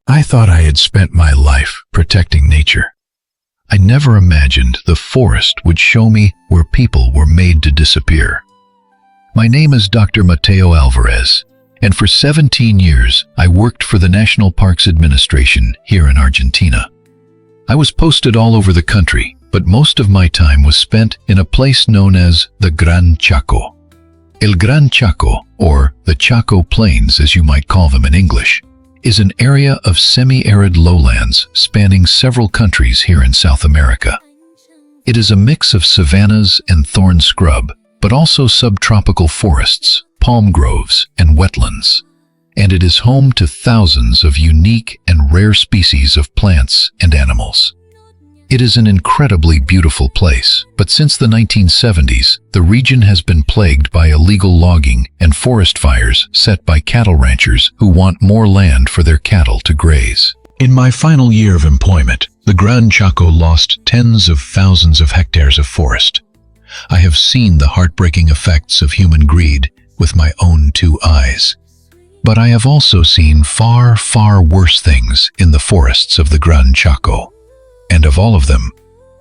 I thought I had spent my life protecting nature. I never imagined the forest would show me where people were made to disappear. My name is Dr. Mateo Alvarez, and for 17 years I worked for the National Parks Administration here in Argentina. I was posted all over the country, but most of my time was spent in a place known as the Gran Chaco. El Gran Chaco, or the Chaco Plains as you might call them in English, is an area of semi-arid lowlands spanning several countries here in South America. It is a mix of savannas and thorn scrub, but also subtropical forests, palm groves, and wetlands. And it is home to thousands of unique and rare species of plants and animals. It is an incredibly beautiful place, but since the 1970s, the region has been plagued by illegal logging and forest fires set by cattle ranchers who want more land for their cattle to graze. In my final year of employment, the Gran Chaco lost tens of thousands of hectares of forest. I have seen the heartbreaking effects of human greed with my own two eyes. But I have also seen far, far worse things in the forests of the Gran Chaco. And of all of them,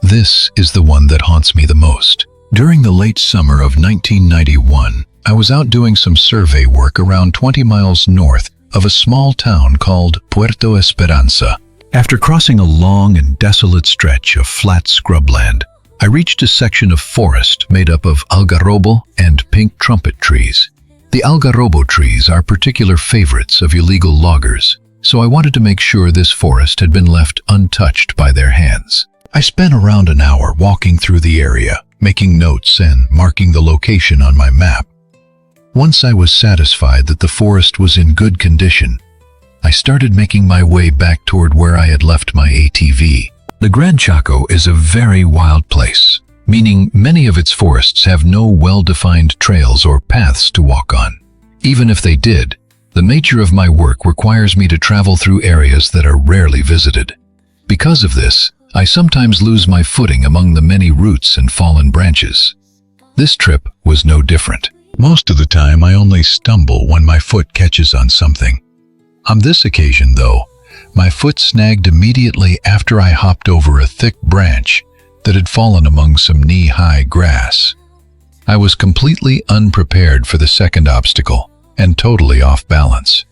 this is the one that haunts me the most. During the late summer of 1991, I was out doing some survey work around 20 miles north of a small town called Puerto Esperanza. After crossing a long and desolate stretch of flat scrubland, I reached a section of forest made up of algarrobo and pink trumpet trees. The algarrobo trees are particular favorites of illegal loggers, so I wanted to make sure this forest had been left untouched by their hands. I spent around an hour walking through the area, making notes and marking the location on my map. Once I was satisfied that the forest was in good condition, I started making my way back toward where I had left my ATV. The Gran Chaco is a very wild place, meaning many of its forests have no well-defined trails or paths to walk on. Even if they did, the nature of my work requires me to travel through areas that are rarely visited. Because of this, I sometimes lose my footing among the many roots and fallen branches. This trip was no different. Most of the time I only stumble when my foot catches on something. On this occasion, though, my foot snagged immediately after I hopped over a thick branch that had fallen among some knee-high grass. I was completely unprepared for the second obstacle and totally off balance.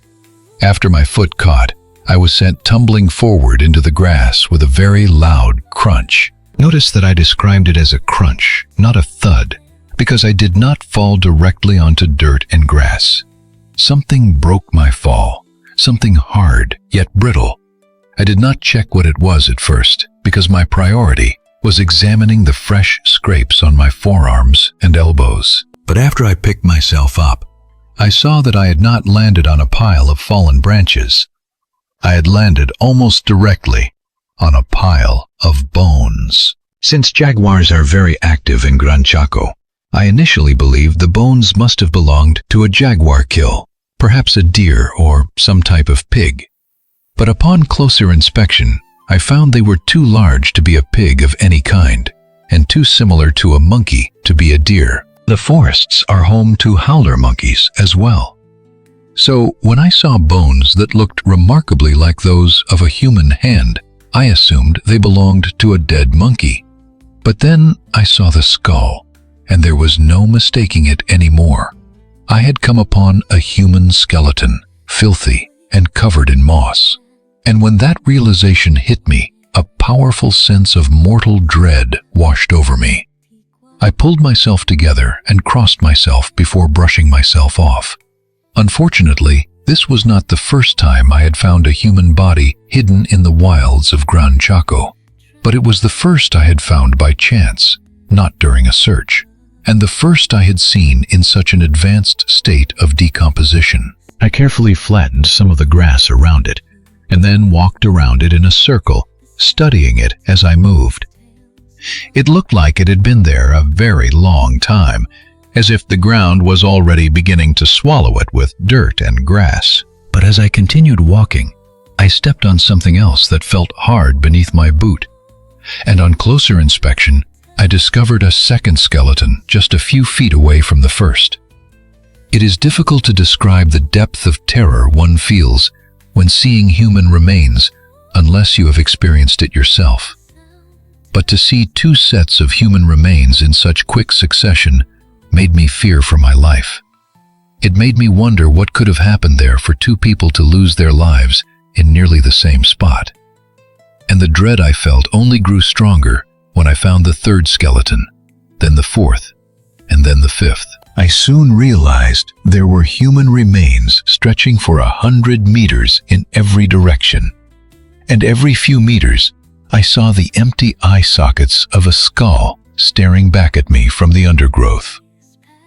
After my foot caught, I was sent tumbling forward into the grass with a very loud crunch. Notice that I described it as a crunch, not a thud, because I did not fall directly onto dirt and grass. Something broke my fall, something hard yet brittle. I did not check what it was at first, because my priority was examining the fresh scrapes on my forearms and elbows. But after I picked myself up, I saw that I had not landed on a pile of fallen branches. I had landed almost directly on a pile of bones. Since jaguars are very active in Gran Chaco, I initially believed the bones must have belonged to a jaguar kill, perhaps a deer or some type of pig. But upon closer inspection, I found they were too large to be a pig of any kind, and too similar to a monkey to be a deer. The forests are home to howler monkeys as well. So when I saw bones that looked remarkably like those of a human hand, I assumed they belonged to a dead monkey. But then I saw the skull, and there was no mistaking it anymore. I had come upon a human skeleton, filthy and covered in moss. And when that realization hit me, a powerful sense of mortal dread washed over me. I pulled myself together and crossed myself before brushing myself off. Unfortunately, this was not the first time I had found a human body hidden in the wilds of Gran Chaco, but it was the first I had found by chance, not during a search, and the first I had seen in such an advanced state of decomposition. I carefully flattened some of the grass around it, and then walked around it in a circle, studying it as I moved. It looked like it had been there a very long time, as if the ground was already beginning to swallow it with dirt and grass. But as I continued walking, I stepped on something else that felt hard beneath my boot. And on closer inspection, I discovered a second skeleton just a few feet away from the first. It is difficult to describe the depth of terror one feels when seeing human remains unless you have experienced it yourself. But to see two sets of human remains in such quick succession made me fear for my life. It made me wonder what could have happened there for two people to lose their lives in nearly the same spot. And the dread I felt only grew stronger when I found the third skeleton, then the fourth, and then the fifth. I soon realized there were human remains stretching for 100 meters in every direction. And every few meters, I saw the empty eye sockets of a skull staring back at me from the undergrowth.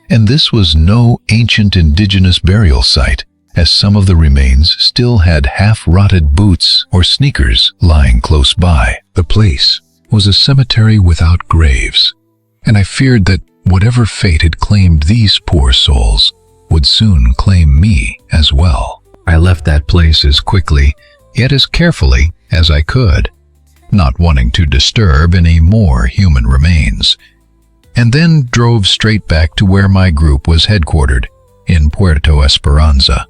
And this was no ancient indigenous burial site, as some of the remains still had half-rotted boots or sneakers lying close by. The place was a cemetery without graves, and I feared that whatever fate had claimed these poor souls would soon claim me as well. I left that place as quickly, yet as carefully as I could, not wanting to disturb any more human remains, and then drove straight back to where my group was headquartered, in Puerto Esperanza.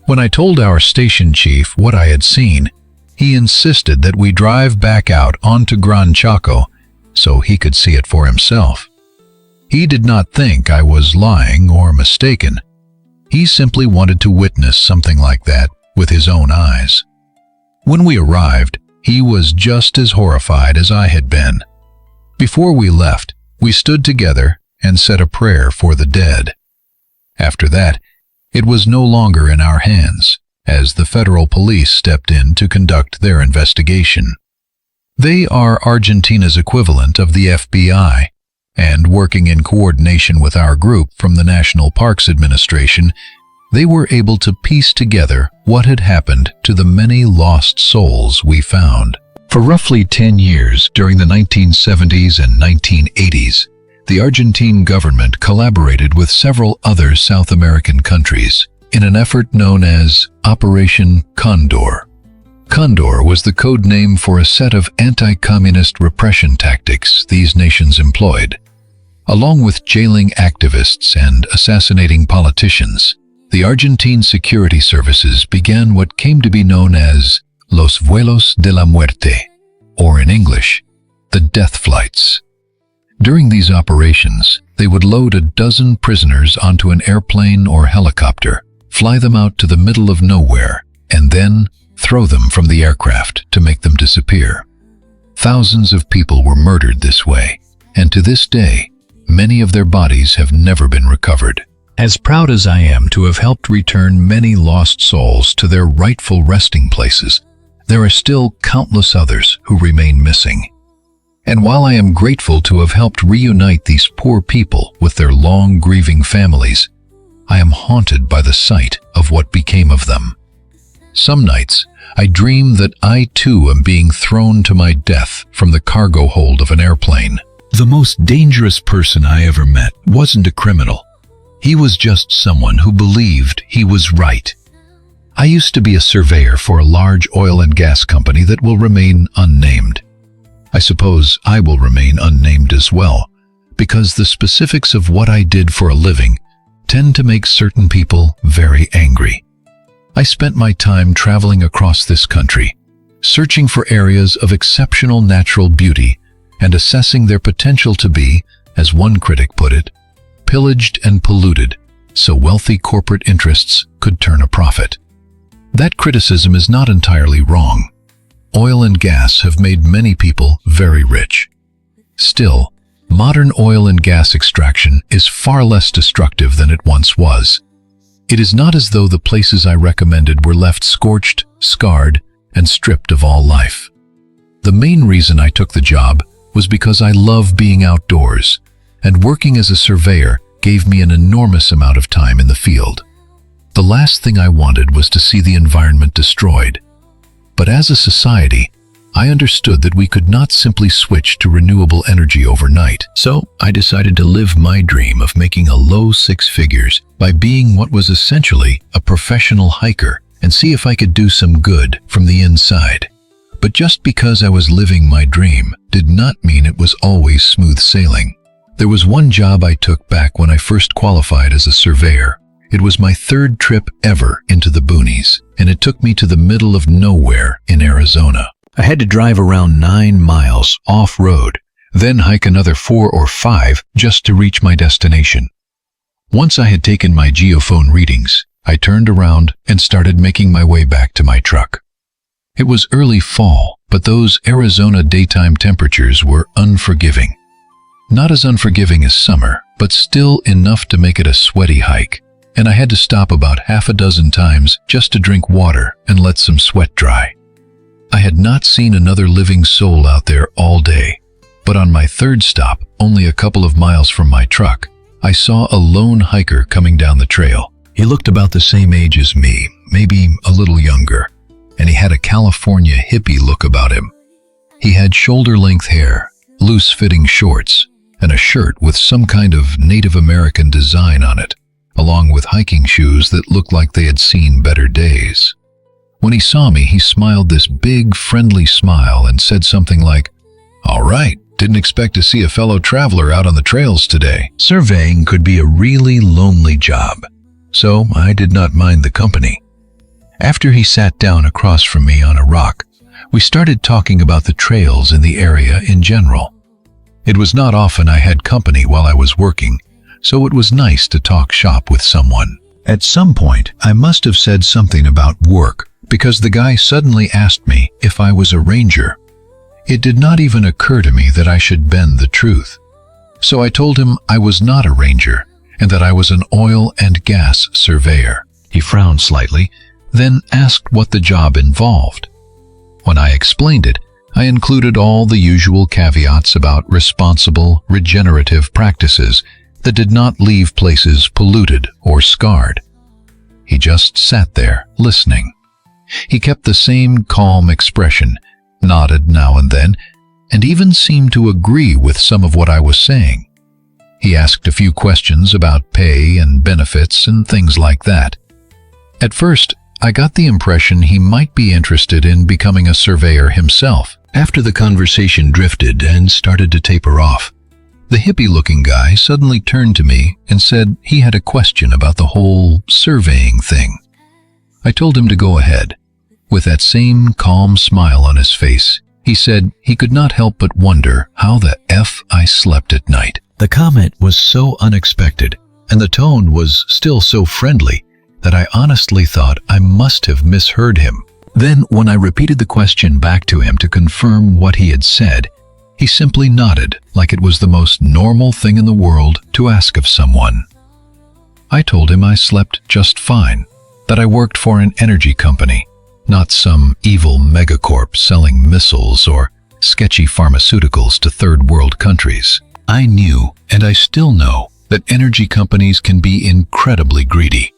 When I told our station chief what I had seen, he insisted that we drive back out onto Gran Chaco so he could see it for himself. He did not think I was lying or mistaken. He simply wanted to witness something like that with his own eyes. When we arrived, he was just as horrified as I had been. Before we left, we stood together and said a prayer for the dead. After that, it was no longer in our hands, as the federal police stepped in to conduct their investigation. They are Argentina's equivalent of the FBI, and working in coordination with our group from the National Parks Administration, they were able to piece together what had happened to the many lost souls we found. For roughly 10 years during the 1970s and 1980s, the Argentine government collaborated with several other South American countries in an effort known as Operation Condor. Condor was the code name for a set of anti-communist repression tactics these nations employed. Along with jailing activists and assassinating politicians, the Argentine security services began what came to be known as Los Vuelos de la Muerte, or in English, the death flights. During these operations, they would load a dozen prisoners onto an airplane or helicopter, fly them out to the middle of nowhere, and then throw them from the aircraft to make them disappear. Thousands of people were murdered this way, and to this day, many of their bodies have never been recovered. As proud as I am to have helped return many lost souls to their rightful resting places, there are still countless others who remain missing. And while I am grateful to have helped reunite these poor people with their long grieving families, I am haunted by the sight of what became of them. Some nights, I dream that I too am being thrown to my death from the cargo hold of an airplane. The most dangerous person I ever met wasn't a criminal. He was just someone who believed he was right. I used to be a surveyor for a large oil and gas company that will remain unnamed. I suppose I will remain unnamed as well, because the specifics of what I did for a living tend to make certain people very angry. I spent my time traveling across this country, searching for areas of exceptional natural beauty and assessing their potential to be, as one critic put it, pillaged and polluted so wealthy corporate interests could turn a profit. That criticism is not entirely wrong. Oil and gas have made many people very rich. Still, modern oil and gas extraction is far less destructive than it once was. It is not as though the places I recommended were left scorched, scarred, and stripped of all life. The main reason I took the job was because I love being outdoors, and working as a surveyor gave me an enormous amount of time in the field. The last thing I wanted was to see the environment destroyed. But as a society, I understood that we could not simply switch to renewable energy overnight. So I decided to live my dream of making a low six figures by being what was essentially a professional hiker and see if I could do some good from the inside. But just because I was living my dream did not mean it was always smooth sailing. There was one job I took back when I first qualified as a surveyor, It was my third trip ever into the boonies, and it took me to the middle of nowhere in Arizona. I had to drive around 9 miles off-road, then hike another 4 or 5 just to reach my destination. Once I had taken my geophone readings, I turned around and started making my way back to my truck. It was early fall, but those Arizona daytime temperatures were unforgiving. Not as unforgiving as summer, but still enough to make it a sweaty hike, and I had to stop about half a dozen times just to drink water and let some sweat dry. I had not seen another living soul out there all day, but on my third stop, only a couple of miles from my truck, I saw a lone hiker coming down the trail. He looked about the same age as me, maybe a little younger, and he had a California hippie look about him. He had shoulder-length hair, loose-fitting shorts, and a shirt with some kind of Native American design on it, along with hiking shoes that looked like they had seen better days. When he saw me, he smiled this big, friendly smile and said something like, "All right, didn't expect to see a fellow traveler out on the trails today." Surveying could be a really lonely job, so I did not mind the company. After he sat down across from me on a rock, we started talking about the trails in the area in general. It was not often I had company while I was working, so it was nice to talk shop with someone. At some point, I must have said something about work, because the guy suddenly asked me if I was a ranger. It did not even occur to me that I should bend the truth. So I told him I was not a ranger, and that I was an oil and gas surveyor. He frowned slightly, then asked what the job involved. When I explained it, I included all the usual caveats about responsible, regenerative practices that did not leave places polluted or scarred. He just sat there, listening. He kept the same calm expression, nodded now and then, and even seemed to agree with some of what I was saying. He asked a few questions about pay and benefits and things like that. At first, I got the impression he might be interested in becoming a surveyor himself. After the conversation drifted and started to taper off, the hippie-looking guy suddenly turned to me and said he had a question about the whole surveying thing. I told him to go ahead. With that same calm smile on his face, he said he could not help but wonder how the F I slept at night. The comment was so unexpected, and the tone was still so friendly, that I honestly thought I must have misheard him. Then, when I repeated the question back to him to confirm what he had said, he simply nodded like it was the most normal thing in the world to ask of someone. I told him I slept just fine, that I worked for an energy company, not some evil megacorp selling missiles or sketchy pharmaceuticals to third-world countries. I knew, and I still know, that energy companies can be incredibly greedy.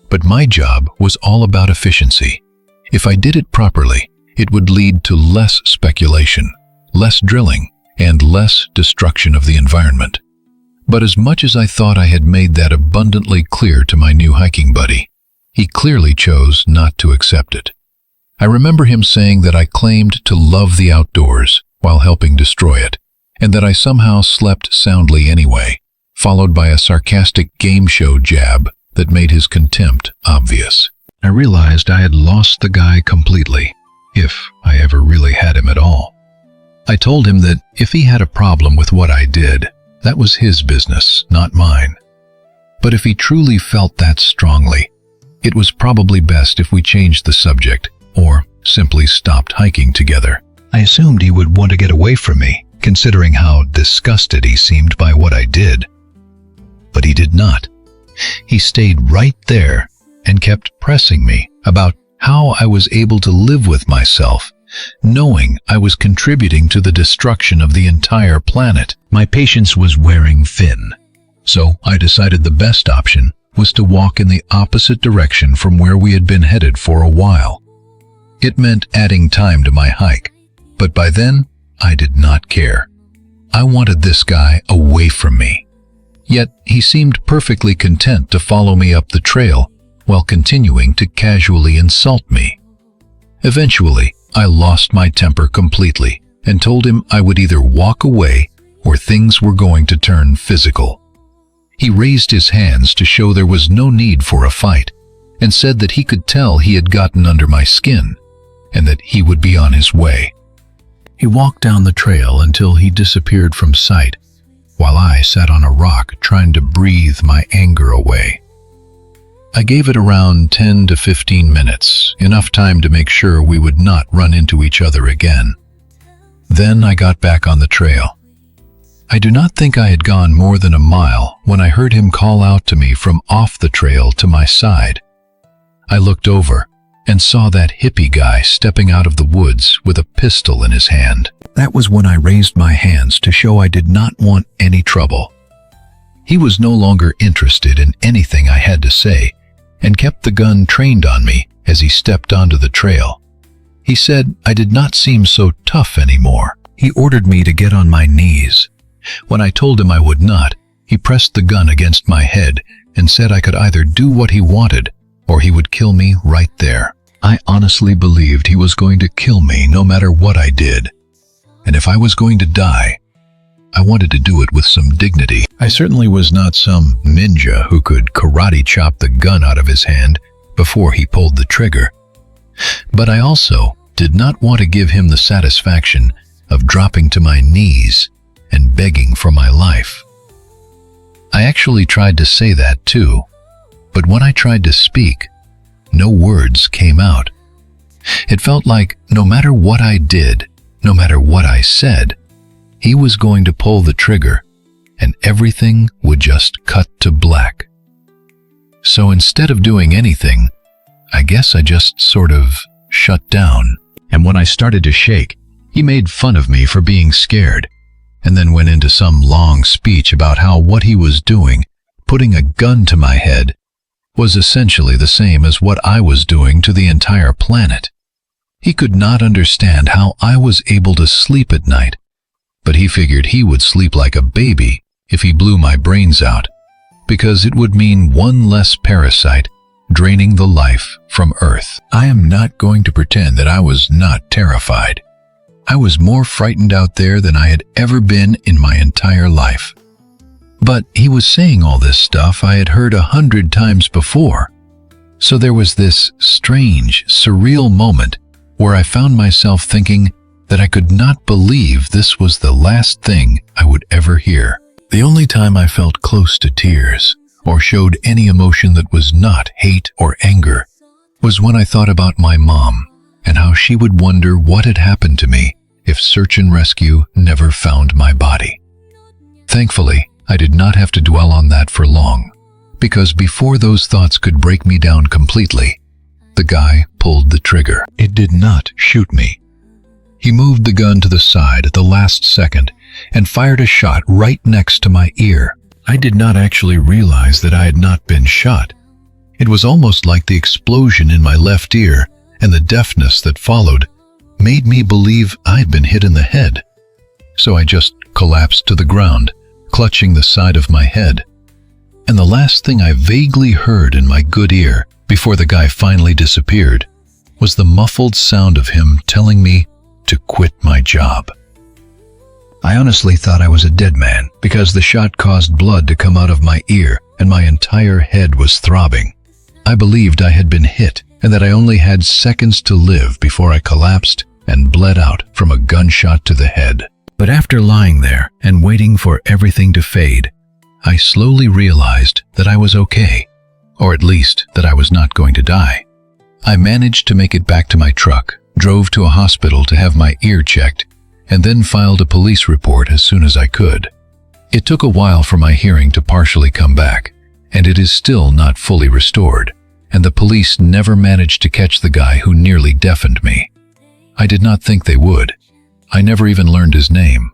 But my job was all about efficiency. If I did it properly, it would lead to less speculation, less drilling, and less destruction of the environment. But as much as I thought I had made that abundantly clear to my new hiking buddy, he clearly chose not to accept it. I remember him saying that I claimed to love the outdoors while helping destroy it, and that I somehow slept soundly anyway, followed by a sarcastic game show jab that made his contempt obvious. I realized I had lost the guy completely, if I ever really had him at all. I told him that if he had a problem with what I did, that was his business, not mine. But if he truly felt that strongly, it was probably best if we changed the subject or simply stopped hiking together. I assumed he would want to get away from me, considering how disgusted he seemed by what I did. But he did not. He stayed right there and kept pressing me about how I was able to live with myself, knowing I was contributing to the destruction of the entire planet. My patience was wearing thin, so I decided the best option was to walk in the opposite direction from where we had been headed for a while. It meant adding time to my hike, but by then, I did not care. I wanted this guy away from me. Yet he seemed perfectly content to follow me up the trail while continuing to casually insult me. Eventually, I lost my temper completely and told him I would either walk away or things were going to turn physical. He raised his hands to show there was no need for a fight, and said that he could tell he had gotten under my skin, and that he would be on his way. He walked down the trail until he disappeared from sight, while I sat on a rock trying to breathe my anger away. I gave it around 10 to 15 minutes, enough time to make sure we would not run into each other again. Then I got back on the trail. I do not think I had gone more than a mile when I heard him call out to me from off the trail to my side. I looked over and saw that hippie guy stepping out of the woods with a pistol in his hand. That was when I raised my hands to show I did not want any trouble. He was no longer interested in anything I had to say and kept the gun trained on me as he stepped onto the trail. He said I did not seem so tough anymore. He ordered me to get on my knees. When I told him I would not, he pressed the gun against my head and said I could either do what he wanted or he would kill me right there. I honestly believed he was going to kill me no matter what I did. And if I was going to die, I wanted to do it with some dignity. I certainly was not some ninja who could karate chop the gun out of his hand before he pulled the trigger. But I also did not want to give him the satisfaction of dropping to my knees and begging for my life. I actually tried to say that too, but when I tried to speak, no words came out. It felt like no matter what I did, no matter what I said, he was going to pull the trigger and everything would just cut to black. So instead of doing anything, I guess I just sort of shut down. And when I started to shake, he made fun of me for being scared, and then went into some long speech about how what he was doing, putting a gun to my head, was essentially the same as what I was doing to the entire planet. He could not understand how I was able to sleep at night, but he figured he would sleep like a baby if he blew my brains out, because it would mean one less parasite draining the life from Earth. I am not going to pretend that I was not terrified. I was more frightened out there than I had ever been in my entire life. But he was saying all this stuff I had heard 100 times before. So there was this strange, surreal moment where I found myself thinking that I could not believe this was the last thing I would ever hear. The only time I felt close to tears or showed any emotion that was not hate or anger was when I thought about my mom and how she would wonder what had happened to me if search and rescue never found my body. Thankfully, I did not have to dwell on that for long, because before those thoughts could break me down completely, the guy pulled the trigger. It did not shoot me. He moved the gun to the side at the last second and fired a shot right next to my ear. I did not actually realize that I had not been shot. It was almost like the explosion in my left ear and the deafness that followed made me believe I'd been hit in the head. So I just collapsed to the ground, clutching the side of my head. And the last thing I vaguely heard in my good ear before the guy finally disappeared was the muffled sound of him telling me to quit my job. I honestly thought I was a dead man because the shot caused blood to come out of my ear and my entire head was throbbing. I believed I had been hit and that I only had seconds to live before I collapsed and bled out from a gunshot to the head. But after lying there and waiting for everything to fade, I slowly realized that I was okay, or at least that I was not going to die. I managed to make it back to my truck, drove to a hospital to have my ear checked, and then filed a police report as soon as I could. It took a while for my hearing to partially come back, and it is still not fully restored, and the police never managed to catch the guy who nearly deafened me. I did not think they would. I never even learned his name.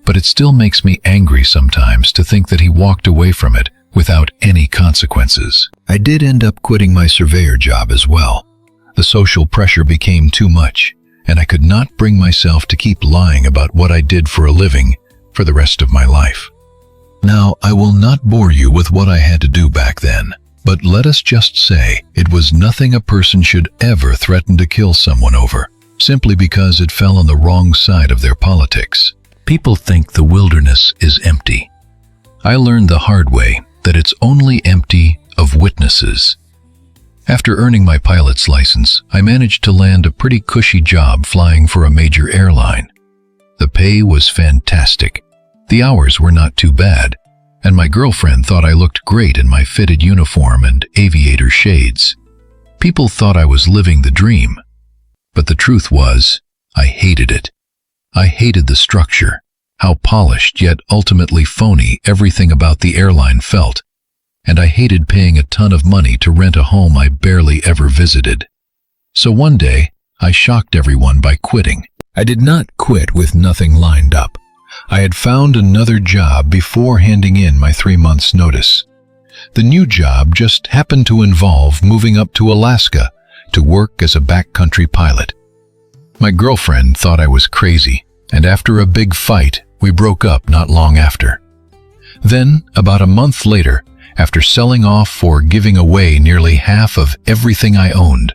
But it still makes me angry sometimes to think that he walked away from it without any consequences. I did end up quitting my surveyor job as well. The social pressure became too much, and I could not bring myself to keep lying about what I did for a living for the rest of my life. Now, I will not bore you with what I had to do back then, but let us just say it was nothing a person should ever threaten to kill someone over, simply because it fell on the wrong side of their politics. People think the wilderness is empty. I learned the hard way that it's only empty of witnesses. After earning my pilot's license, I managed to land a pretty cushy job flying for a major airline. The pay was fantastic. The hours were not too bad, and my girlfriend thought I looked great in my fitted uniform and aviator shades. People thought I was living the dream, but the truth was, I hated it. I hated the structure, how polished yet ultimately phony everything about the airline felt, and I hated paying a ton of money to rent a home I barely ever visited. So one day, I shocked everyone by quitting. I did not quit with nothing lined up. I had found another job before handing in my 3 months' notice. The new job just happened to involve moving up to Alaska to work as a backcountry pilot. My girlfriend thought I was crazy, and after a big fight, we broke up not long after. Then, about a month later, after selling off or giving away nearly half of everything I owned,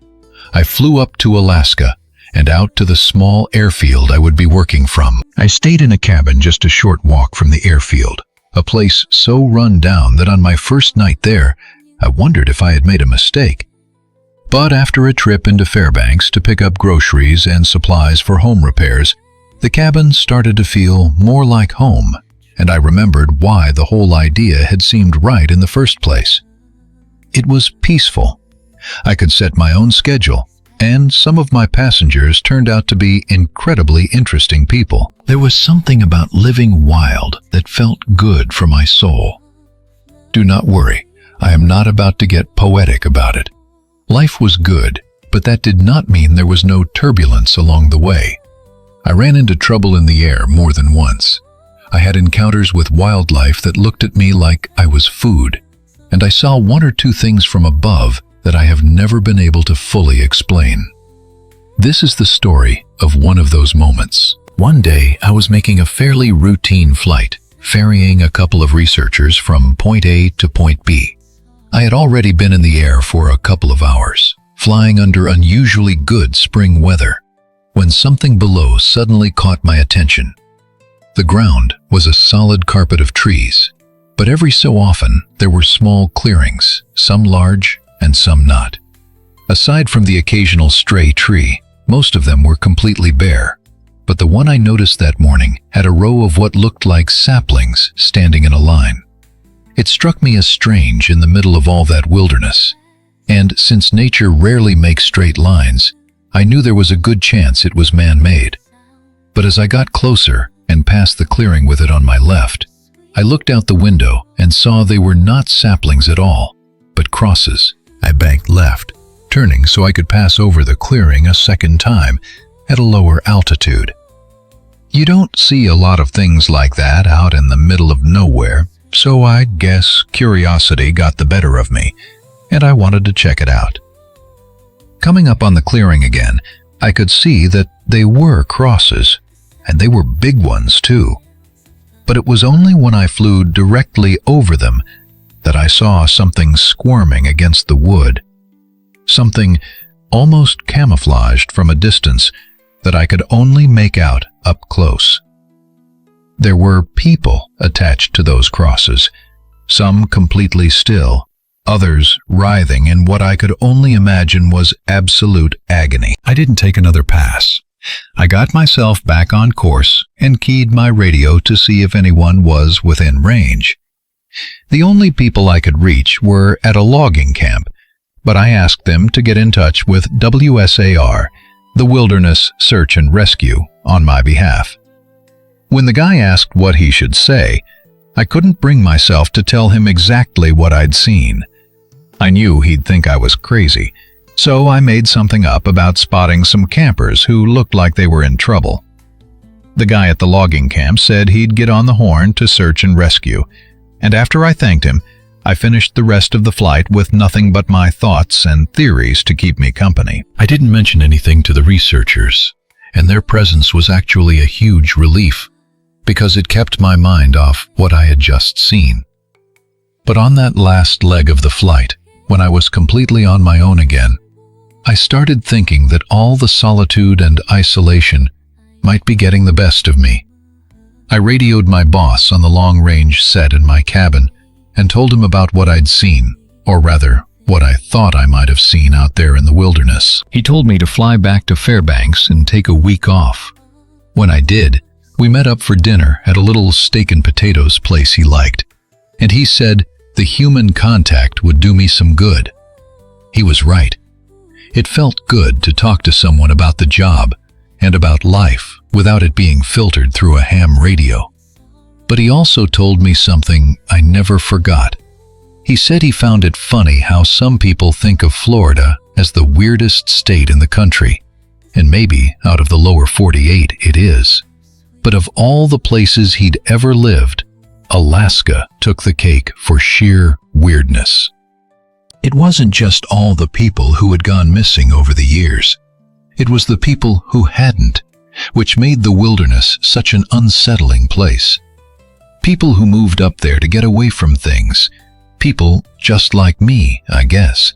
I flew up to Alaska and out to the small airfield I would be working from. I stayed in a cabin just a short walk from the airfield, a place so run down that on my first night there, I wondered if I had made a mistake. But after a trip into Fairbanks to pick up groceries and supplies for home repairs, the cabin started to feel more like home, and I remembered why the whole idea had seemed right in the first place. It was peaceful. I could set my own schedule, and some of my passengers turned out to be incredibly interesting people. There was something about living wild that felt good for my soul. Do not worry, I am not about to get poetic about it. Life was good, but that did not mean there was no turbulence along the way. I ran into trouble in the air more than once. I had encounters with wildlife that looked at me like I was food, and I saw one or two things from above that I have never been able to fully explain. This is the story of one of those moments. One day, I was making a fairly routine flight, ferrying a couple of researchers from point A to point B. I had already been in the air for a couple of hours, flying under unusually good spring weather, when something below suddenly caught my attention. The ground was a solid carpet of trees, but every so often there were small clearings, some large and some not. Aside from the occasional stray tree, most of them were completely bare, but the one I noticed that morning had a row of what looked like saplings standing in a line. It struck me as strange in the middle of all that wilderness, and since nature rarely makes straight lines, I knew there was a good chance it was man-made. But as I got closer and passed the clearing with it on my left, I looked out the window and saw they were not saplings at all, but crosses. I banked left, turning so I could pass over the clearing a second time at a lower altitude. You don't see a lot of things like that out in the middle of nowhere, so I guess curiosity got the better of me, and I wanted to check it out. Coming up on the clearing again, I could see that they were crosses, and they were big ones too. But it was only when I flew directly over them that I saw something squirming against the wood, something almost camouflaged from a distance that I could only make out up close. There were people attached to those crosses, some completely still, others writhing in what I could only imagine was absolute agony. I didn't take another pass. I got myself back on course and keyed my radio to see if anyone was within range. The only people I could reach were at a logging camp, but I asked them to get in touch with WSAR, the Wilderness Search and Rescue, on my behalf. When the guy asked what he should say, I couldn't bring myself to tell him exactly what I'd seen. I knew he'd think I was crazy, so I made something up about spotting some campers who looked like they were in trouble. The guy at the logging camp said he'd get on the horn to search and rescue, and after I thanked him, I finished the rest of the flight with nothing but my thoughts and theories to keep me company. I didn't mention anything to the researchers, and their presence was actually a huge relief, because it kept my mind off what I had just seen. But on that last leg of the flight, when I was completely on my own again, I started thinking that all the solitude and isolation might be getting the best of me. I radioed my boss on the long-range set in my cabin and told him about what I'd seen, or rather, what I thought I might have seen out there in the wilderness. He told me to fly back to Fairbanks and take a week off. When I did, we met up for dinner at a little steak and potatoes place he liked, and he said the human contact would do me some good. He was right. It felt good to talk to someone about the job and about life without it being filtered through a ham radio. But he also told me something I never forgot. He said he found it funny how some people think of Florida as the weirdest state in the country, and maybe out of the lower 48 it is. But of all the places he'd ever lived, Alaska took the cake for sheer weirdness. It wasn't just all the people who had gone missing over the years. It was the people who hadn't, which made the wilderness such an unsettling place. People who moved up there to get away from things. People just like me, I guess.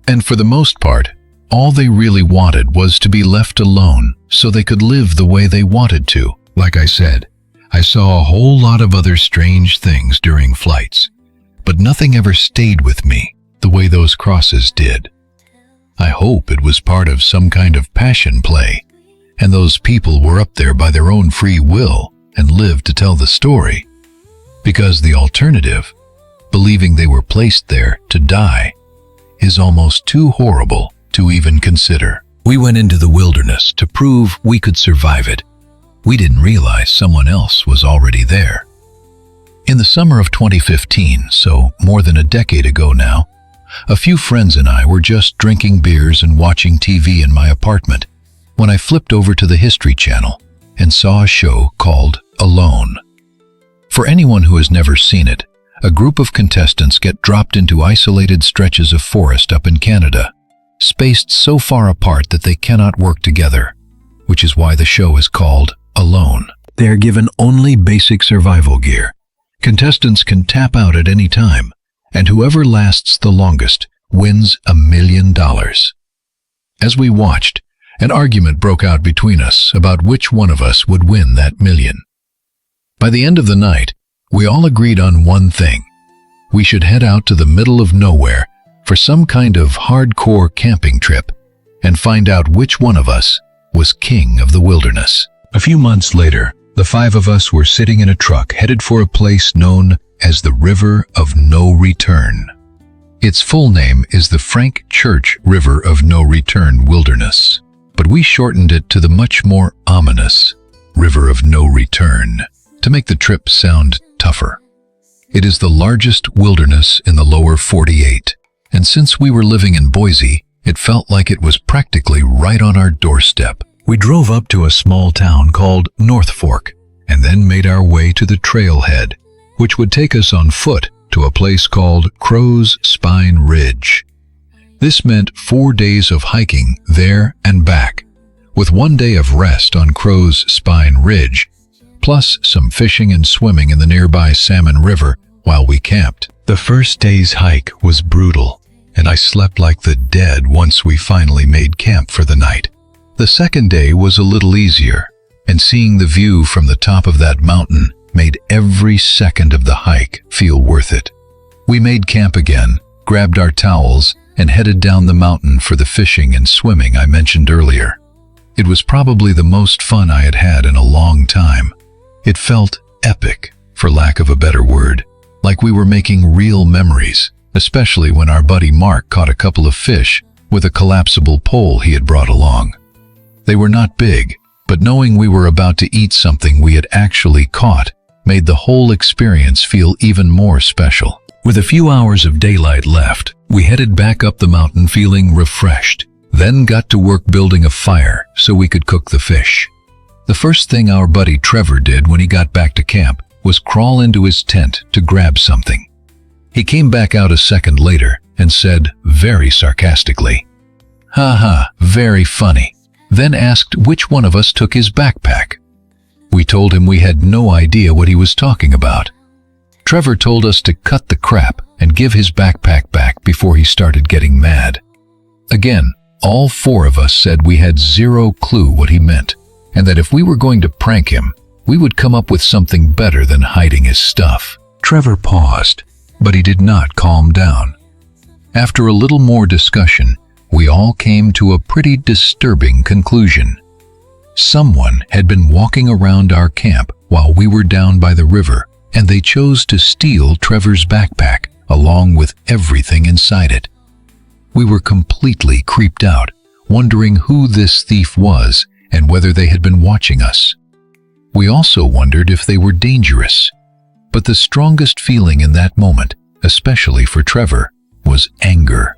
And for the most part, all they really wanted was to be left alone so they could live the way they wanted to. Like I said, I saw a whole lot of other strange things during flights, but nothing ever stayed with me the way those crosses did. I hope it was part of some kind of passion play, and those people were up there by their own free will and lived to tell the story. Because the alternative, believing they were placed there to die, is almost too horrible to even consider. We went into the wilderness to prove we could survive it. We didn't realize someone else was already there. In the summer of 2015, so more than a decade ago now, a few friends and I were just drinking beers and watching TV in my apartment when I flipped over to the History Channel and saw a show called Alone. For anyone who has never seen it, a group of contestants get dropped into isolated stretches of forest up in Canada, spaced so far apart that they cannot work together, which is why the show is called Alone. They are given only basic survival gear. Contestants can tap out at any time, and whoever lasts the longest wins $1 million. As we watched, an argument broke out between us about which one of us would win that million. By the end of the night, we all agreed on one thing. We should head out to the middle of nowhere for some kind of hardcore camping trip and find out which one of us was king of the wilderness. A few months later, the 5 of us were sitting in a truck headed for a place known as the River of No Return. Its full name is the Frank Church River of No Return Wilderness, but we shortened it to the much more ominous River of No Return to make the trip sound tougher. It is the largest wilderness in the lower 48, and since we were living in Boise, it felt like it was practically right on our doorstep. We drove up to a small town called North Fork, and then made our way to the trailhead, which would take us on foot to a place called Crow's Spine Ridge. This meant 4 days of hiking there and back, with 1 day of rest on Crow's Spine Ridge, plus some fishing and swimming in the nearby Salmon River while we camped. The first day's hike was brutal, and I slept like the dead once we finally made camp for the night. The second day was a little easier, and seeing the view from the top of that mountain made every second of the hike feel worth it. We made camp again, grabbed our towels, and headed down the mountain for the fishing and swimming I mentioned earlier. It was probably the most fun I had had in a long time. It felt epic, for lack of a better word, like we were making real memories, especially when our buddy Mark caught a couple of fish with a collapsible pole he had brought along. They were not big, but knowing we were about to eat something we had actually caught made the whole experience feel even more special. With a few hours of daylight left, we headed back up the mountain feeling refreshed, then got to work building a fire so we could cook the fish. The first thing our buddy Trevor did when he got back to camp was crawl into his tent to grab something. He came back out a second later and said, very sarcastically, "Ha ha, very funny," then asked which one of us took his backpack. We told him we had no idea what he was talking about. Trevor told us to cut the crap and give his backpack back before he started getting mad. Again, all 4 of us said we had zero clue what he meant, and that if we were going to prank him, we would come up with something better than hiding his stuff. Trevor paused, But he did not calm down. After a little more discussion, we all came to a pretty disturbing conclusion. Someone had been walking around our camp while we were down by the river, and they chose to steal Trevor's backpack along with everything inside it. We were completely creeped out, wondering who this thief was and whether they had been watching us. We also wondered if they were dangerous. But the strongest feeling in that moment, especially for Trevor, was anger.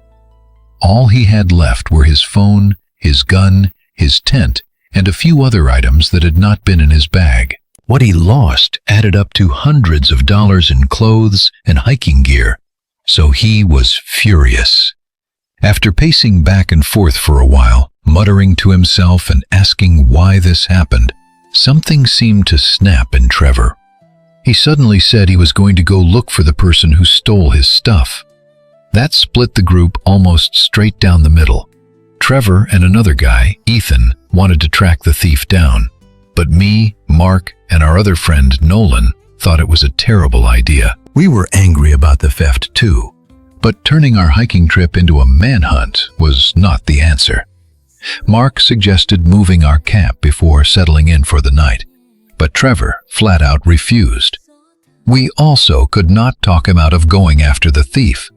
All he had left were his phone, his gun, his tent, and a few other items that had not been in his bag. What he lost added up to hundreds of dollars in clothes and hiking gear, so he was furious. After pacing back and forth for a while, muttering to himself and asking why this happened, something seemed to snap in Trevor. He suddenly said he was going to go look for the person who stole his stuff. That split the group almost straight down the middle. Trevor and another guy, Ethan, wanted to track the thief down, but me, Mark, and our other friend Nolan thought it was a terrible idea. We were angry about the theft too, but turning our hiking trip into a manhunt was not the answer. Mark suggested moving our camp before settling in for the night, but Trevor flat out refused. We also could not talk him out of going after the thief.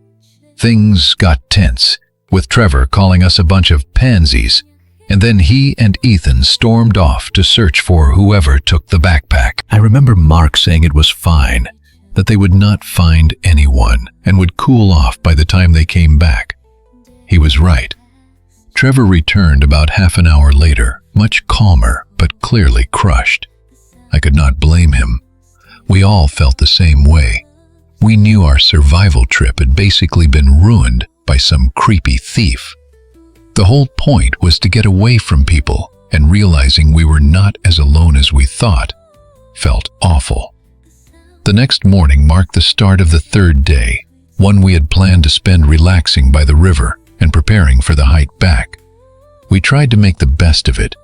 Things got tense, with Trevor calling us a bunch of pansies, and then he and Ethan stormed off to search for whoever took the backpack. I remember Mark saying it was fine, that they would not find anyone and would cool off by the time they came back. He was right. Trevor returned about half an hour later, much calmer but clearly crushed. I could not blame him. We all felt the same way. We knew our survival trip had basically been ruined by some creepy thief. The whole point was to get away from people, and realizing we were not as alone as we thought felt awful. The next morning marked the start of the third day, one we had planned to spend relaxing by the river and preparing for the hike back. We tried to make the best of it,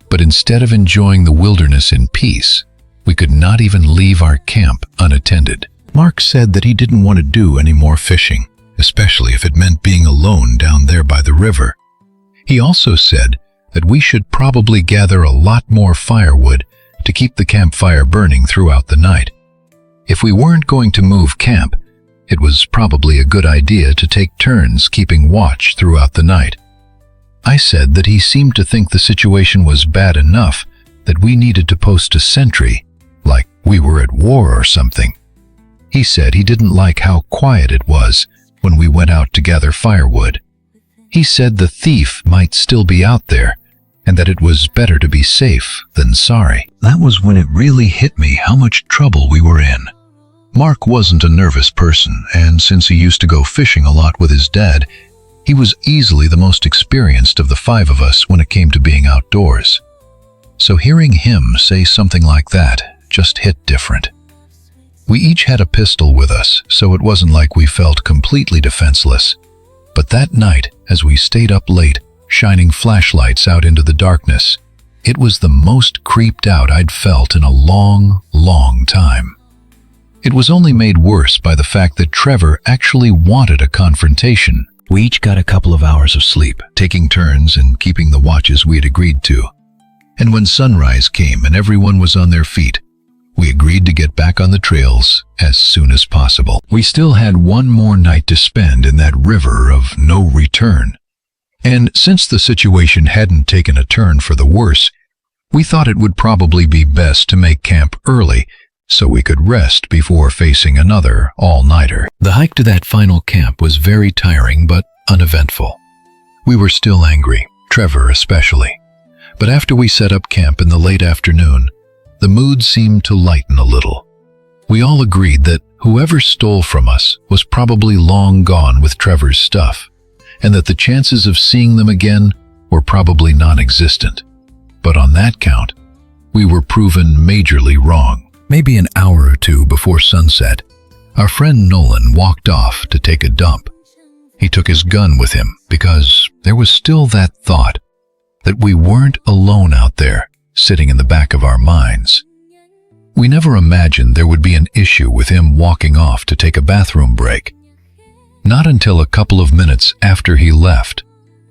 but instead of enjoying the wilderness in peace, we could not even leave our camp unattended. Mark said that he didn't want to do any more fishing, especially if it meant being alone down there by the river. He also said that we should probably gather a lot more firewood to keep the campfire burning throughout the night. If we weren't going to move camp, it was probably a good idea to take turns keeping watch throughout the night. I said that he seemed to think the situation was bad enough that we needed to post a sentry, like we were at war or something. He said he didn't like how quiet it was when we went out to gather firewood. He said the thief might still be out there, and that it was better to be safe than sorry. That was when it really hit me how much trouble we were in. Mark wasn't a nervous person, and since he used to go fishing a lot with his dad, he was easily the most experienced of the five of us when it came to being outdoors. So hearing him say something like that just hit different. We each had a pistol with us, so it wasn't like we felt completely defenseless. But that night, as we stayed up late, shining flashlights out into the darkness, it was the most creeped out I'd felt in a long, long time. It was only made worse by the fact that Trevor actually wanted a confrontation. We each got a couple of hours of sleep, taking turns and keeping the watches we had agreed to. And when sunrise came and everyone was on their feet, we agreed to get back on the trails as soon as possible. We still had one more night to spend in that river of no return. And since the situation hadn't taken a turn for the worse, we thought it would probably be best to make camp early so we could rest before facing another all-nighter. The hike to that final camp was very tiring but uneventful. We were still angry, Trevor especially. But after we set up camp in the late afternoon, the mood seemed to lighten a little. We all agreed that whoever stole from us was probably long gone with Trevor's stuff, and that the chances of seeing them again were probably non-existent. But on that count, we were proven majorly wrong. Maybe an hour or two before sunset, our friend Nolan walked off to take a dump. He took his gun with him because there was still that thought that we weren't alone out there, sitting in the back of our minds. We never imagined there would be an issue with him walking off to take a bathroom break. Not until a couple of minutes after he left,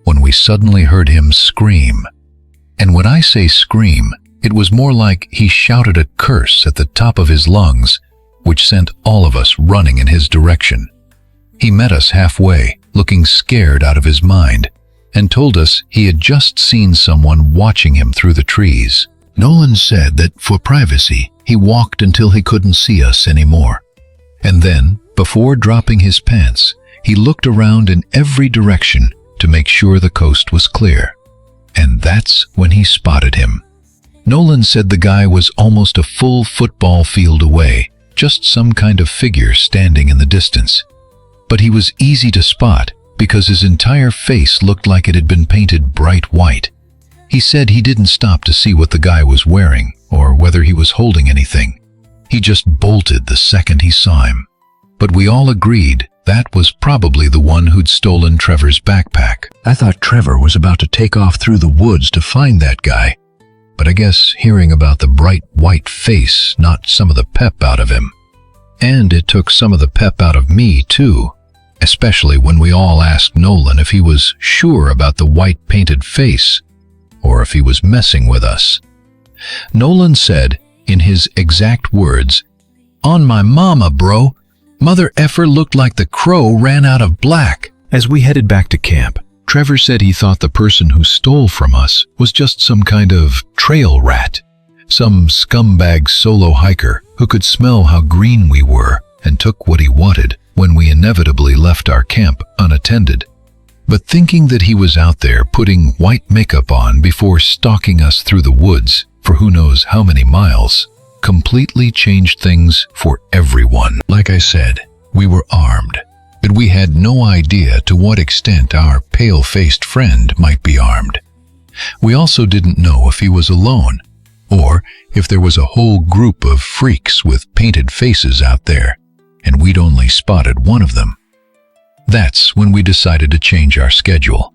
when we suddenly heard him scream. And when I say scream, it was more like he shouted a curse at the top of his lungs, which sent all of us running in his direction. He met us halfway, looking scared out of his mind, and told us he had just seen someone watching him through the trees. Nolan said that for privacy, he walked until he couldn't see us anymore. And then, before dropping his pants, he looked around in every direction to make sure the coast was clear. And that's when he spotted him. Nolan said the guy was almost a full football field away, just some kind of figure standing in the distance. But he was easy to spot because his entire face looked like it had been painted bright white. He said he didn't stop to see what the guy was wearing or whether he was holding anything. He just bolted the second he saw him. But we all agreed that was probably the one who'd stolen Trevor's backpack. I thought Trevor was about to take off through the woods to find that guy. But I guess hearing about the bright white face knocked some of the pep out of him. And it took some of the pep out of me, too, especially when we all asked Nolan if he was sure about the white painted face, or if he was messing with us. Nolan said, in his exact words, "On my mama, bro, mother effer looked like the crow ran out of black." As we headed back to camp, Trevor said he thought the person who stole from us was just some kind of trail rat, some scumbag solo hiker who could smell how green we were and took what he wanted when we inevitably left our camp unattended. But thinking that he was out there putting white makeup on before stalking us through the woods for who knows how many miles completely changed things for everyone. Like I said, we were armed, but we had no idea to what extent our pale-faced friend might be armed. We also didn't know if he was alone, or if there was a whole group of freaks with painted faces out there, and we'd only spotted one of them. That's when we decided to change our schedule.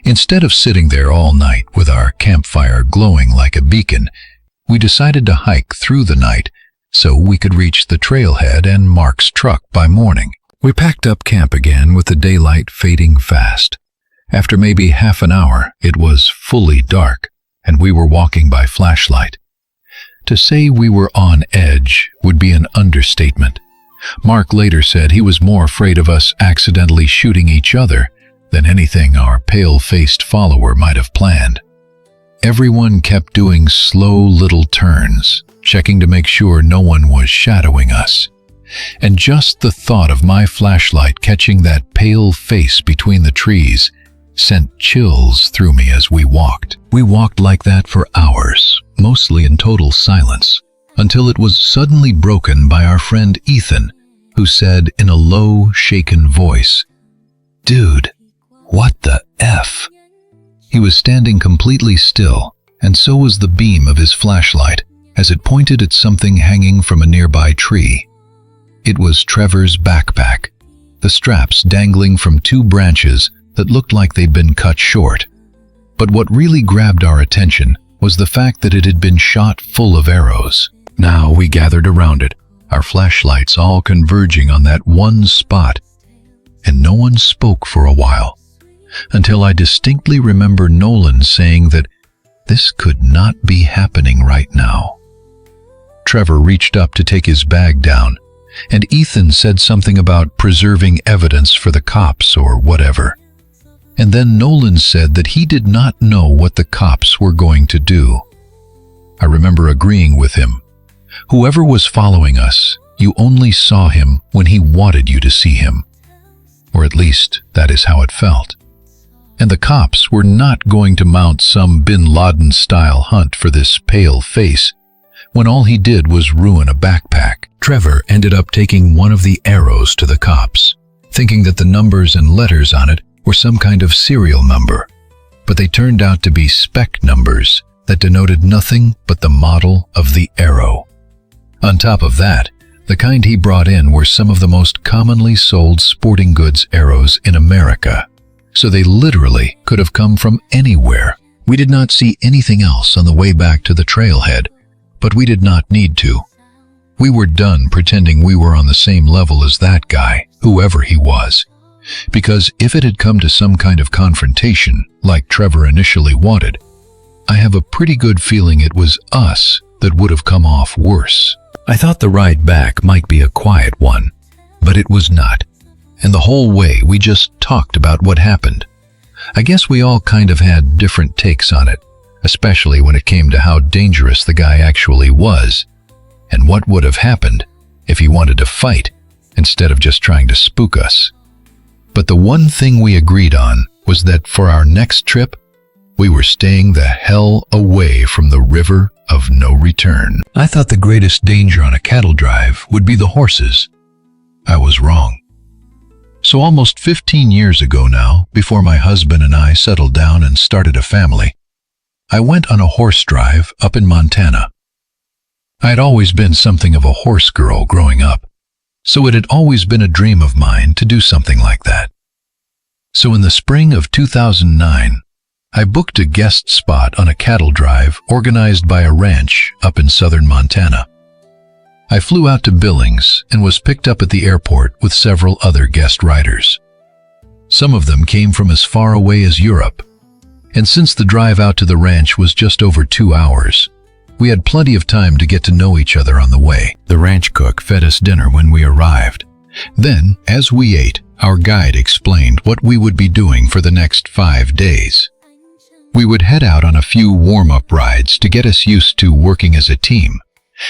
Instead of sitting there all night with our campfire glowing like a beacon, we decided to hike through the night so we could reach the trailhead and Mark's truck by morning. We packed up camp again with the daylight fading fast. After maybe half an hour, it was fully dark, and we were walking by flashlight. To say we were on edge would be an understatement. Mark later said he was more afraid of us accidentally shooting each other than anything our pale-faced follower might have planned. Everyone kept doing slow little turns, checking to make sure no one was shadowing us. And just the thought of my flashlight catching that pale face between the trees sent chills through me as we walked. We walked like that for hours, mostly in total silence, until it was suddenly broken by our friend Ethan, who said in a low, shaken voice, "Dude, what the F?" He was standing completely still, and so was the beam of his flashlight as it pointed at something hanging from a nearby tree. It was Trevor's backpack, the straps dangling from two branches that looked like they'd been cut short. But what really grabbed our attention was the fact that it had been shot full of arrows. Now we gathered around it, our flashlights all converging on that one spot, and no one spoke for a while, until I distinctly remember Nolan saying that this could not be happening right now. Trevor reached up to take his bag down, and Ethan said something about preserving evidence for the cops or whatever. And then Nolan said that he did not know what the cops were going to do. I remember agreeing with him. Whoever was following us, you only saw him when he wanted you to see him. Or at least that is how it felt. And the cops were not going to mount some Bin Laden-style hunt for this pale face when all he did was ruin a backpack. Trevor ended up taking one of the arrows to the cops, thinking that the numbers and letters on it were some kind of serial number, but they turned out to be spec numbers that denoted nothing but the model of the arrow. On top of that, the kind he brought in were some of the most commonly sold sporting goods arrows in America, so they literally could have come from anywhere. We did not see anything else on the way back to the trailhead, but we did not need to. We were done pretending we were on the same level as that guy, whoever he was. Because if it had come to some kind of confrontation, like Trevor initially wanted, I have a pretty good feeling it was us that would have come off worse. I thought the ride back might be a quiet one, but it was not. And the whole way we just talked about what happened. I guess we all kind of had different takes on it, especially when it came to how dangerous the guy actually was, and what would have happened if he wanted to fight instead of just trying to spook us. But the one thing we agreed on was that for our next trip, we were staying the hell away from the river of no return. I thought the greatest danger on a cattle drive would be the horses. I was wrong. So almost 15 years ago now, before my husband and I settled down and started a family, I went on a horse drive up in Montana. I had always been something of a horse girl growing up, so it had always been a dream of mine to do something like that. So in the spring of 2009, I booked a guest spot on a cattle drive organized by a ranch up in southern Montana. I flew out to Billings and was picked up at the airport with several other guest riders. Some of them came from as far away as Europe, and since the drive out to the ranch was just over 2 hours, we had plenty of time to get to know each other on the way. The ranch cook fed us dinner when we arrived. Then, as we ate, our guide explained what we would be doing for the next 5 days. We would head out on a few warm-up rides to get us used to working as a team,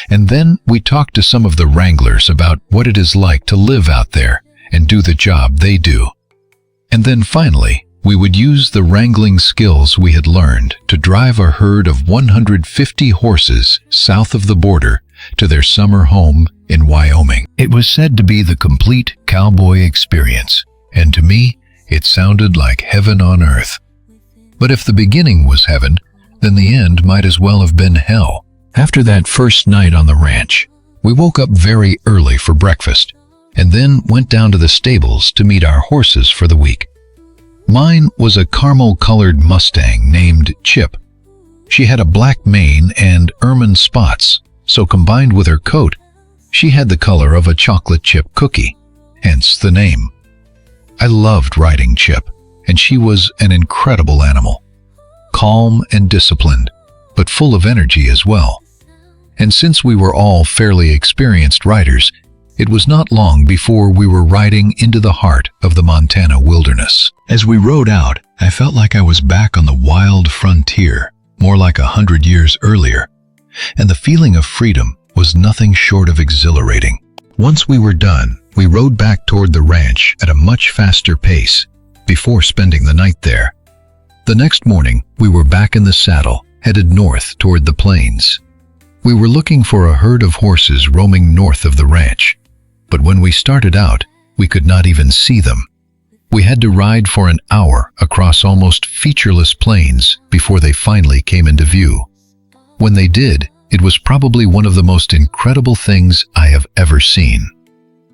and then we talked to some of the wranglers about what it is like to live out there and do the job they do. And then finally, we would use the wrangling skills we had learned to drive a herd of 150 horses south of the border to their summer home in Wyoming. It was said to be the complete cowboy experience, and to me, it sounded like heaven on earth. But if the beginning was heaven, then the end might as well have been hell. After that first night on the ranch, we woke up very early for breakfast, and then went down to the stables to meet our horses for the week. Mine was a caramel-colored Mustang named Chip. She had a black mane and ermine spots, so combined with her coat, she had the color of a chocolate chip cookie, hence the name. I loved riding Chip, and she was an incredible animal. Calm and disciplined, but full of energy as well. And since we were all fairly experienced riders, it was not long before we were riding into the heart of the Montana wilderness. As we rode out, I felt like I was back on the wild frontier, more like 100 years earlier, and the feeling of freedom was nothing short of exhilarating. Once we were done, we rode back toward the ranch at a much faster pace before spending the night there. The next morning, we were back in the saddle, headed north toward the plains. We were looking for a herd of horses roaming north of the ranch, but when we started out, we could not even see them. We had to ride for an hour across almost featureless plains before they finally came into view. When they did, it was probably one of the most incredible things I have ever seen.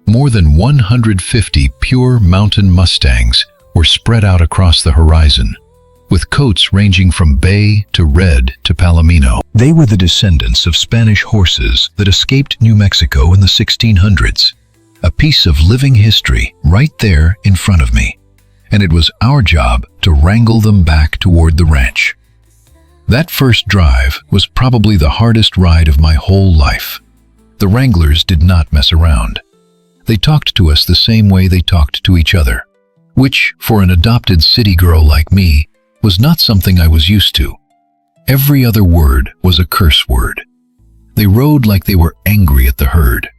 More than 150 pure mountain mustangs were spread out across the horizon, with coats ranging from bay to red to palomino. They were the descendants of Spanish horses that escaped New Mexico in the 1600s. A piece of living history right there in front of me, and it was our job to wrangle them back toward the ranch. That first drive was probably the hardest ride of my whole life. The wranglers did not mess around. They talked to us the same way they talked to each other, which, for an adopted city girl like me, was not something I was used to. Every other word was a curse word. They rode like they were angry at the herd.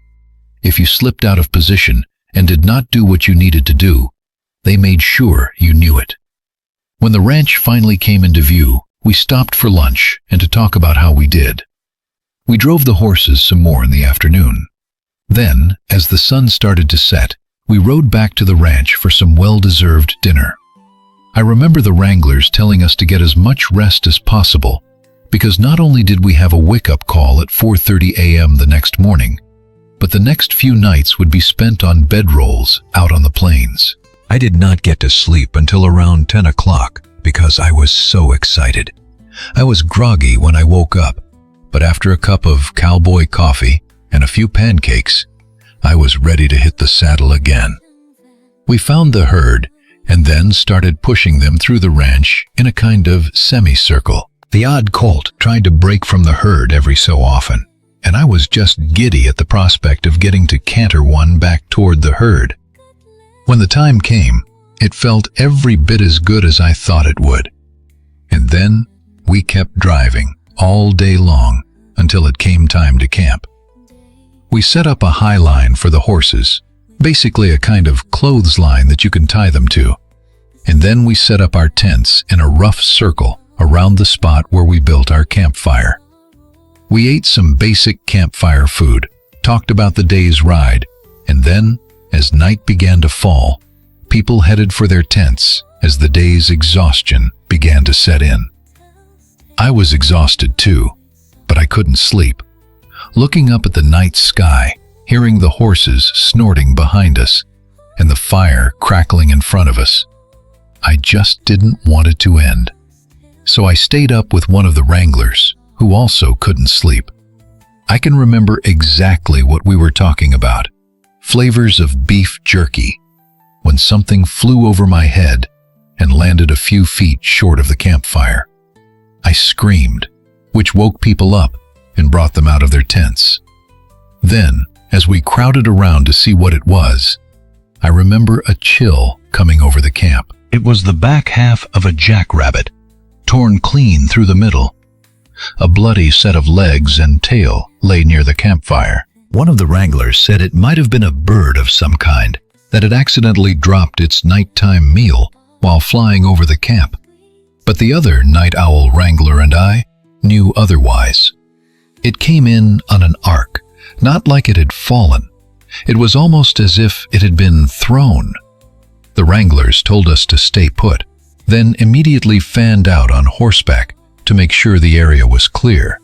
If you slipped out of position and did not do what you needed to do, they made sure you knew it. When the ranch finally came into view, we stopped for lunch and to talk about how we did. We drove the horses some more in the afternoon. Then, as the sun started to set, we rode back to the ranch for some well-deserved dinner. I remember the wranglers telling us to get as much rest as possible, because not only did we have a wake-up call at 4:30 a.m. the next morning, but the next few nights would be spent on bedrolls out on the plains. I did not get to sleep until around 10 o'clock because I was so excited. I was groggy when I woke up, but after a cup of cowboy coffee and a few pancakes, I was ready to hit the saddle again. We found the herd and then started pushing them through the ranch in a kind of semicircle. The odd colt tried to break from the herd every so often, and I was just giddy at the prospect of getting to canter one back toward the herd. When the time came, it felt every bit as good as I thought it would. And then we kept driving all day long until it came time to camp. We set up a high line for the horses, basically a kind of clothesline that you can tie them to. And then we set up our tents in a rough circle around the spot where we built our campfire. We ate some basic campfire food, talked about the day's ride, and then, as night began to fall, people headed for their tents as the day's exhaustion began to set in. I was exhausted too, but I couldn't sleep. Looking up at the night sky, hearing the horses snorting behind us, and the fire crackling in front of us, I just didn't want it to end. So I stayed up with one of the wranglers, who also couldn't sleep. I can remember exactly what we were talking about. Flavors of beef jerky, when something flew over my head and landed a few feet short of the campfire. I screamed, which woke people up and brought them out of their tents. Then, as we crowded around to see what it was, I remember a chill coming over the camp. It was the back half of a jackrabbit, torn clean through the middle. A bloody set of legs and tail lay near the campfire. One of the wranglers said it might have been a bird of some kind that had accidentally dropped its nighttime meal while flying over the camp. But the other night owl wrangler and I knew otherwise. It came in on an arc, not like it had fallen. It was almost as if it had been thrown. The wranglers told us to stay put, then immediately fanned out on horseback to make sure the area was clear.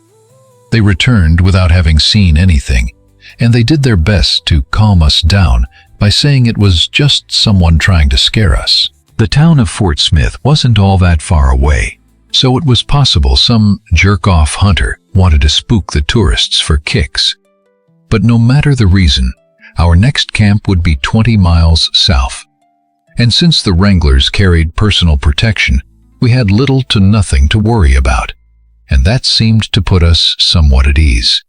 They returned without having seen anything, and they did their best to calm us down by saying it was just someone trying to scare us. The town of Fort Smith wasn't all that far away, so it was possible some jerk-off hunter wanted to spook the tourists for kicks. But no matter the reason, our next camp would be 20 miles south. And since the wranglers carried personal protection, we had little to nothing to worry about, and that seemed to put us somewhat at ease.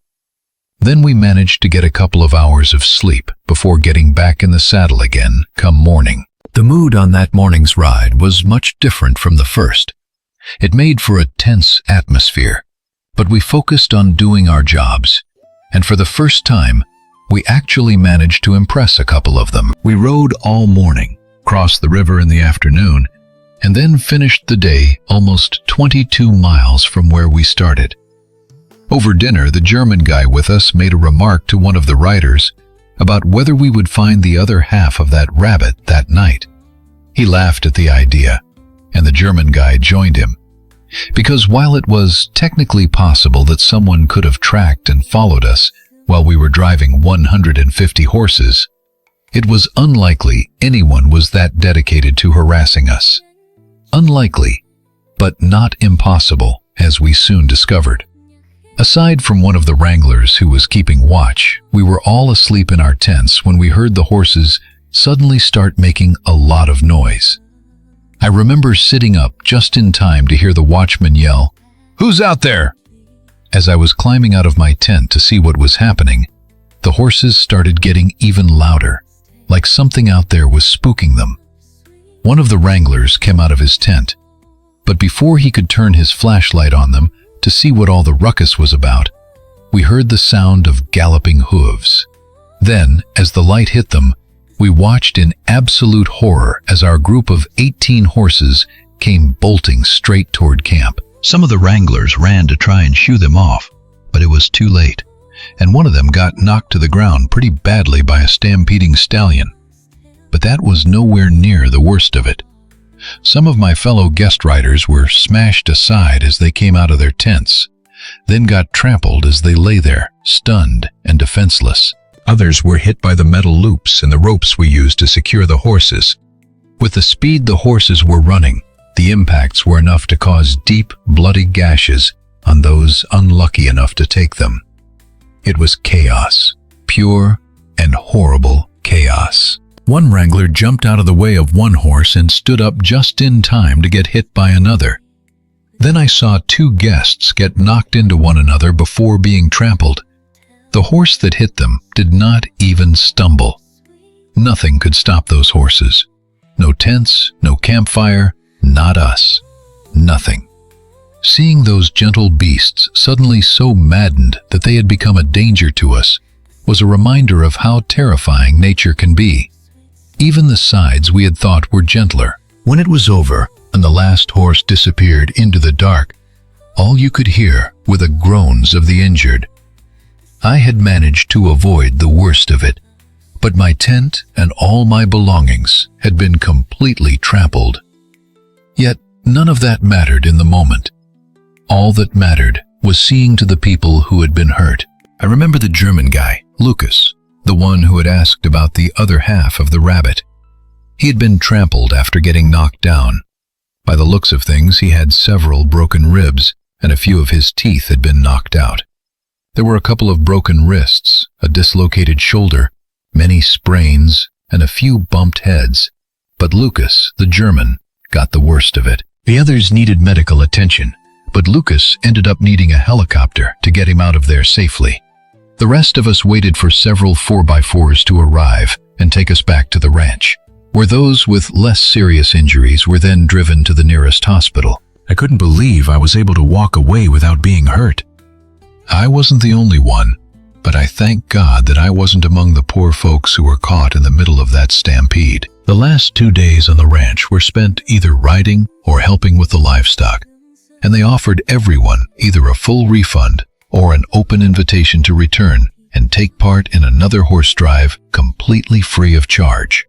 Then we managed to get a couple of hours of sleep before getting back in the saddle again come morning. The mood on that morning's ride was much different from the first. It made for a tense atmosphere, but we focused on doing our jobs, and for the first time, we actually managed to impress a couple of them. We rode all morning, crossed the river in the afternoon, and then finished the day almost 22 miles from where we started. Over dinner, the German guy with us made a remark to one of the riders about whether we would find the other half of that rabbit that night. He laughed at the idea, and the German guy joined him, because while it was technically possible that someone could have tracked and followed us while we were driving 150 horses, it was unlikely anyone was that dedicated to harassing us. Unlikely, but not impossible, as we soon discovered. Aside from one of the wranglers who was keeping watch, we were all asleep in our tents when we heard the horses suddenly start making a lot of noise. I remember sitting up just in time to hear the watchman yell, "Who's out there?" As I was climbing out of my tent to see what was happening, the horses started getting even louder, like something out there was spooking them. One of the wranglers came out of his tent, but before he could turn his flashlight on them to see what all the ruckus was about, we heard the sound of galloping hooves. Then, as the light hit them, we watched in absolute horror as our group of 18 horses came bolting straight toward camp. Some of the wranglers ran to try and shoo them off, but it was too late, and one of them got knocked to the ground pretty badly by a stampeding stallion. But that was nowhere near the worst of it. Some of my fellow guest riders were smashed aside as they came out of their tents, then got trampled as they lay there, stunned and defenseless. Others were hit by the metal loops and the ropes we used to secure the horses. With the speed the horses were running, the impacts were enough to cause deep, bloody gashes on those unlucky enough to take them. It was chaos, pure and horrible chaos. One wrangler jumped out of the way of one horse and stood up just in time to get hit by another. Then I saw two guests get knocked into one another before being trampled. The horse that hit them did not even stumble. Nothing could stop those horses. No tents, no campfire, not us. Nothing. Seeing those gentle beasts suddenly so maddened that they had become a danger to us was a reminder of how terrifying nature can be. Even the sides we had thought were gentler. When it was over and the last horse disappeared into the dark, all you could hear were the groans of the injured. I had managed to avoid the worst of it, but my tent and all my belongings had been completely trampled. Yet none of that mattered in the moment. All that mattered was seeing to the people who had been hurt. I remember the German guy, Lucas, the one who had asked about the other half of the rabbit. He had been trampled after getting knocked down. By the looks of things, he had several broken ribs, and a few of his teeth had been knocked out. There were a couple of broken wrists, a dislocated shoulder, many sprains, and a few bumped heads. But Lucas, the German, got the worst of it. The others needed medical attention, but Lucas ended up needing a helicopter to get him out of there safely. The rest of us waited for several 4x4s to arrive and take us back to the ranch, where those with less serious injuries were then driven to the nearest hospital. I couldn't believe I was able to walk away without being hurt. I wasn't the only one, but I thank God that I wasn't among the poor folks who were caught in the middle of that stampede. The last 2 days on the ranch were spent either riding or helping with the livestock, and they offered everyone either a full refund or an open invitation to return and take part in another horse drive completely free of charge.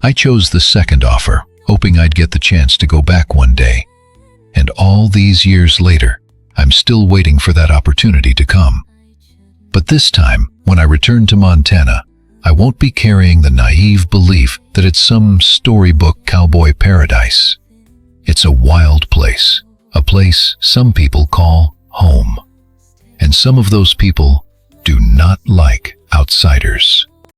I chose the second offer, hoping I'd get the chance to go back one day. And all these years later, I'm still waiting for that opportunity to come. But this time, when I return to Montana, I won't be carrying the naive belief that it's some storybook cowboy paradise. It's a wild place, a place some people call home. And some of those people do not like outsiders.